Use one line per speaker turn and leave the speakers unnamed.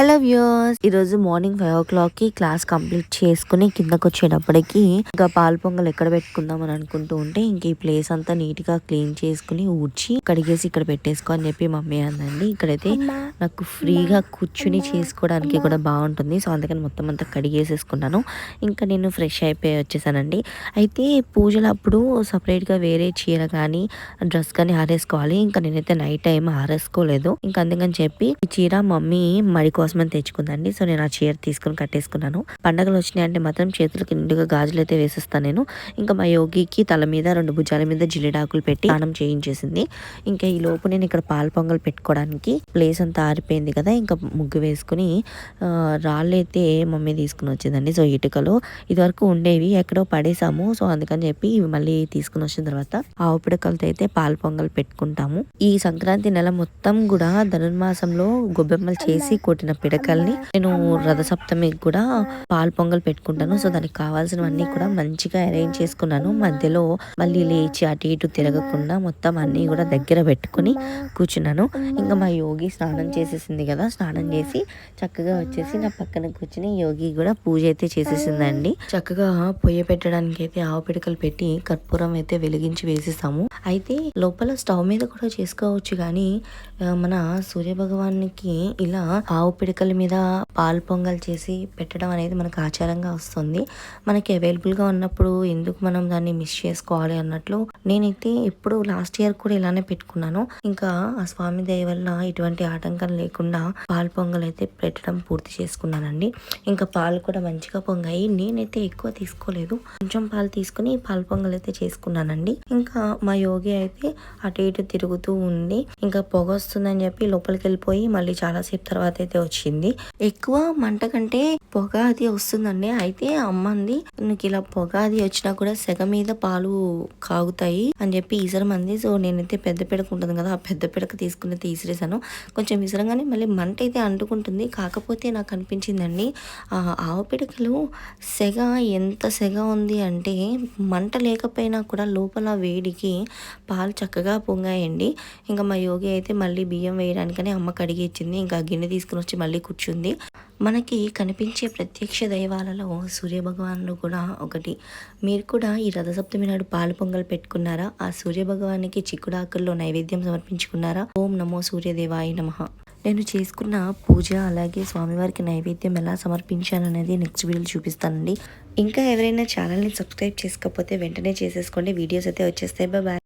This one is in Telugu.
హలో వ్యూయర్స్, ఈరోజు మార్నింగ్ 5 o'clock క్లాస్ కంప్లీట్ చేసుకుని కిందకు వచ్చేటప్పటికి ఇంకా పాలు పొంగల్ ఎక్కడ పెట్టుకుందాం అని అనుకుంటూ ఉంటే ఇంక ఈ ప్లేస్ అంతా నీట్ గా క్లీన్ చేసుకుని ఊడ్చి కడిగేసి ఇక్కడ పెట్టేసుకో అని చెప్పి మమ్మీ అందండి. ఇక్కడైతే నాకు ఫ్రీగా కూర్చుని చేసుకోవడానికి కూడా బాగుంటుంది. సో అందుకని మొత్తం అంతా కడిగేసేసుకున్నాను. ఇంకా నేను ఫ్రెష్ అయిపోయి వచ్చేసానండి. అయితే పూజలప్పుడు సపరేట్గా వేరే చీర కానీ డ్రెస్ కానీ ఆరేసుకోవాలి. ఇంకా నేనైతే నైట్ టైం ఆరేసుకోలేదు. ఇంకా అందుకని చెప్పి ఈ చీర మమ్మీ మడి కోసమని తెచ్చుకుందండి. సో నేను ఆ చీర తీసుకుని కట్టేసుకున్నాను. పండగలు వచ్చినాయంటే మాత్రం చేతులకి నిండుగా గాజులు అయితే వేసిస్తాను నేను. ఇంకా మా యోగికి తల మీద 2 భుజాల మీద జిల్లేడాకులు పెట్టి స్నానం చేయించేసింది. ఇంకా ఈ లోపు నేను ఇక్కడ పాలు పొంగల్ పెట్టుకోవడానికి ప్లేస్ అంతా ఆరిపోయింది కదా, ఇంకా ముగ్గు వేసుకుని రాళ్ళు అయితే మమ్మీ తీసుకుని వచ్చిందండి. సో ఇటుకలు ఇదివరకు ఉండేవి ఎక్కడో పడేసాము. సో అందుకని చెప్పి ఇవి మళ్ళీ తీసుకుని వచ్చిన తర్వాత ఆవు పిడకలతో అయితే పాలు పొంగల్ పెట్టుకుంటాము. ఈ సంక్రాంతి నెల మొత్తం కూడా ధనుర్మాసంలో గొబ్బెమ్మలు చేసి కొట్టిన పిడకల్ని నేను రథసప్తమికి కూడా పాలు పొంగల్ పెట్టుకుంటాను. సో దానికి కావాల్సినవన్నీ కూడా మంచిగా అరేంజ్ చేసుకున్నాను. మధ్యలో మళ్ళీ లేచి అటు ఇటు తిరగకుండా మొత్తం అన్ని కూడా దగ్గర పెట్టుకుని కూర్చున్నాను. ఇంకా మా యోగి స్నానం చేసేసింది కదా, స్నానం చేసి చక్కగా వచ్చేసి నా పక్కన కూర్చుని యోగి కూడా పూజ అయితే చేసేసిందండి. చక్కగా పొయ్యి పెట్టడానికి అయితే ఆవు పిడకలు పెట్టి కర్పూరం అయితే వెలిగించి వేసేసాము. అయితే లోపల స్టవ్ మీద కూడా చేసుకోవచ్చు, కానీ మన సూర్య భగవానికి ఇలా ఆవు పిడకల మీద పాలు పొంగల్ చేసి పెట్టడం అనేది మనకు ఆచారంగా వస్తుంది. మనకి అవైలబుల్గా ఉన్నప్పుడు ఎందుకు మనం దాన్ని మిస్ చేసుకోవాలి అన్నట్లు నేనైతే ఎప్పుడు లాస్ట్ ఇయర్ కూడా ఇలానే పెట్టుకున్నాను. ఇంకా ఆ స్వామి దయ వల్ల ఇటువంటి ఆటంకం లేకుండా పాలు పొంగల్ అయితే పెట్టడం పూర్తి చేసుకున్నానండి. ఇంకా పాలు కూడా మంచిగా పొంగాయి. నేనైతే ఎక్కువ తీసుకోలేదు, కొంచెం పాలు తీసుకుని పాలు పొంగల్ అయితే చేసుకున్నానండి. ఇంకా మా యోగి అయితే అటు ఇటు తిరుగుతూ ఉంది. ఇంకా పొగ వస్తుందని చెప్పి లోపలికి వెళ్ళిపోయి మళ్ళీ చాలాసేపు తర్వాత అయితే వచ్చింది. ఎక్కువ మంట కంటే పొగ అది వస్తుందండి. అయితే అమ్మంది, నీకు ఇలా పొగ అది వచ్చినా కూడా సెగ మీద పాలు కాగుతాయి అని చెప్పి ఈసరమంది. సో నేనైతే పెద్ద పిడక ఉంటుంది కదా, ఆ పెద్ద పిడక తీసుకుని తీసిరేసాను. కొంచెం విసరంగానే మళ్ళీ మంట అయితే అంటుకుంటుంది. కాకపోతే నాకు అనిపించిందండి, ఆ ఆవు పిడకలు సెగ ఎంత సెగ ఉంది అంటే మంట లేకపోయినా కూడా లోపల వేడికి పాలు చక్కగా పొంగాయండి. ఇంకా మా యోగి అయితే మళ్ళీ బియ్యం వేయడానికని అమ్మ కడిగి ఇచ్చింది. ఇంకా గిన్నె తీసుకుని వచ్చి మళ్ళీ కూర్చుంది. మనకి కనిపించే ప్రత్యక్ష దైవాలలో సూర్య భగవానుడు కూడా ఒకటి. మీరు కూడా ఈ రథసప్తమి నాడు పాలు పొంగల్ పెట్టుకున్నారా? ఆ సూర్య భగవానికి చిక్కుడాకుల్లో నైవేద్యం సమర్పించుకున్నారా? ఓం నమో సూర్యదేవాయ నమః. నేను చేసుకున్న పూజ అలాగే స్వామివారికి నైవేద్యం ఎలా సమర్పించాను అనేది నెక్స్ట్ వీడియోలో చూపిస్తానండి. ఇంకా ఎవరైనా ఛానల్ని సబ్స్క్రైబ్ చేసుకోకపోతే వెంటనే చేసేసుకోండి. వీడియోస్ అయితే వచ్చేస్తాయి. బాయ్.